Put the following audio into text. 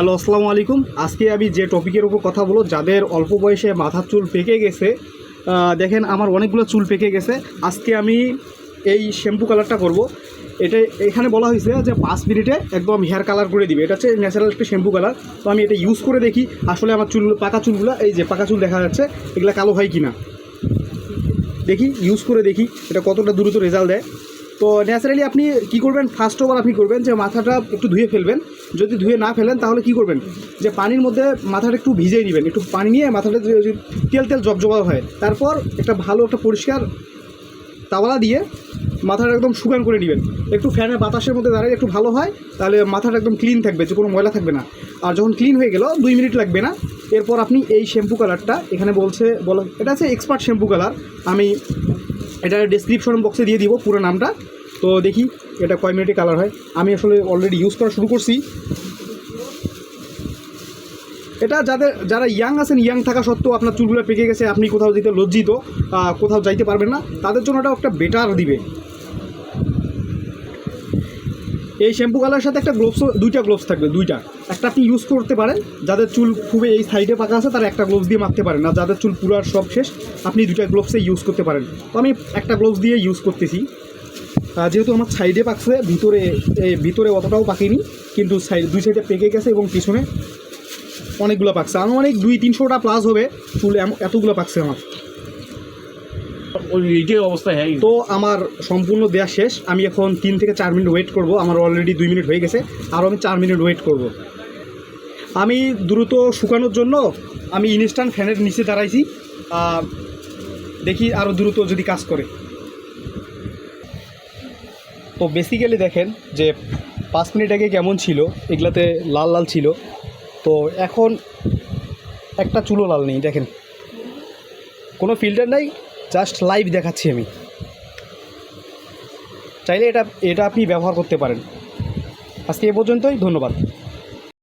Hello, আসসালামু আলাইকুম। আজকে আমি যে টপিকের উপর কথা বলবো, যাদের অল্প বয়সে মাথার চুল পেকে গেছে, দেখেন আমার অনেকগুলো চুল পেকে গেছে। আজকে আমি এই শ্যাম্পু কালারটা করব। এটা এখানে বলা হয়েছে যে 5 মিনিটে একদম হেয়ার কালার করে দিবে। এটা হচ্ছে ন্যাচারাল একটা শ্যাম্পু কালার। তো আমি এটা ইউজ করে দেখি আসলে আমার চুল, পাকা চুলগুলো, এই যে পাকা চুল দেখা যাচ্ছে, এগুলো কালো হয় কি না দেখি, ইউজ করে দেখি এটা কতটা দ্রুত রেজাল্ট দেয়। তো ন্যাচারালি আপনি কি করবেন, ফার্স্ট অফ অল আপনি করবেন যে মাথাটা একটু ধুয়ে ফেলবেন। যদি ধুয়ে না ফেলেন তাহলে কি করবেন, যে পানির মধ্যে মাথাটা একটু ভিজিয়ে নেবেন, একটু পানি নিয়ে মাথাটা তেল তেল জবজবা হয়, তারপর একটা ভালো একটা পরিষ্কার তাওয়ালা দিয়ে মাথাটা একদম শুকান করে নেবেন। একটু ফ্যানের বাতাসের মধ্যে দাঁড়িয়ে একটু ভালো হয়, তাহলে মাথাটা একদম ক্লিন থাকবে, যে কোনো ময়লা থাকবে না। আর যখন ক্লিন হয়ে গেল 2 মিনিট লাগবে না, এরপর আপনি এই শ্যাম্পু কালারটা, এখানে বলা এটা হচ্ছে এক্সপার্ট শ্যাম্পু কালার। আমি এটা ডেসক্রিপশন বক্সে দিয়ে দিব পুরো নামটা। তো দেখি এটা কয় মিনিটে কালার হয়। আমি আসলে অলরেডি ইউজ করা শুরু করছি। এটা যারা ইয়াং আছেন, ইয়াং থাকা সত্ত্বেও আপনার চুলগুলো পেকে গেছে, আপনি কোথাও যেতে লজ্জিত, কোথাও যাইতে পারবেন না, তাদের জন্য এটা একটা বেটার দিবে। এই শ্যাম্পু কালারের সাথে একটা দুইটা গ্লোভস থাকবে, দুইটা। একটা আপনি ইউজ করতে পারেন, যাদের চুল খুবই এই সাইডে পাকা আছে তারা একটা গ্লোভস দিয়ে মারতে পারেন, আর যাদের চুল পুরো সব শেষ আপনি দুইটা গ্লোভসে ইউজ করতে পারেন। তো আমি একটা গ্লোভস দিয়ে ইউজ করতেছি, যেহেতু আমার সাইডে পাকছে, ভিতরে অতটাও পাকেনি, কিন্তু দুই সাইডে পেকে গেছে এবং পিছনে অনেকগুলো পাকছে। আনুমানিক 200-300টা প্লাস হবে চুল, এতগুলো পাকছে আমার। তো আমার সম্পূর্ণ দেওয়া শেষ। আমি এখন 3 থেকে 4 মিনিট ওয়েট করব। আমার অলরেডি 2 মিনিট হয়ে গেছে, আরও আমি 4 মিনিট ওয়েট করব। আমি দ্রুত শুকানোর জন্য আমি ইনস্ট্যান্ট ফ্যানের নিচে দাঁড়াইছি, দেখি আরও দ্রুত যদি কাজ করে। তো বেসিক্যালি দেখেন যে 5 মিনিট আগে কেমন ছিল, এগুলাতে লাল লাল ছিল, তো এখন একটা চুলও লাল নেই। দেখেন কোনো ফিল্টার নাই, জাস্ট লাইভ দেখাচ্ছি আমি। চাইলে এটা আপনি ব্যবহার করতে পারেন। আজকে এ পর্যন্তই, ধন্যবাদ।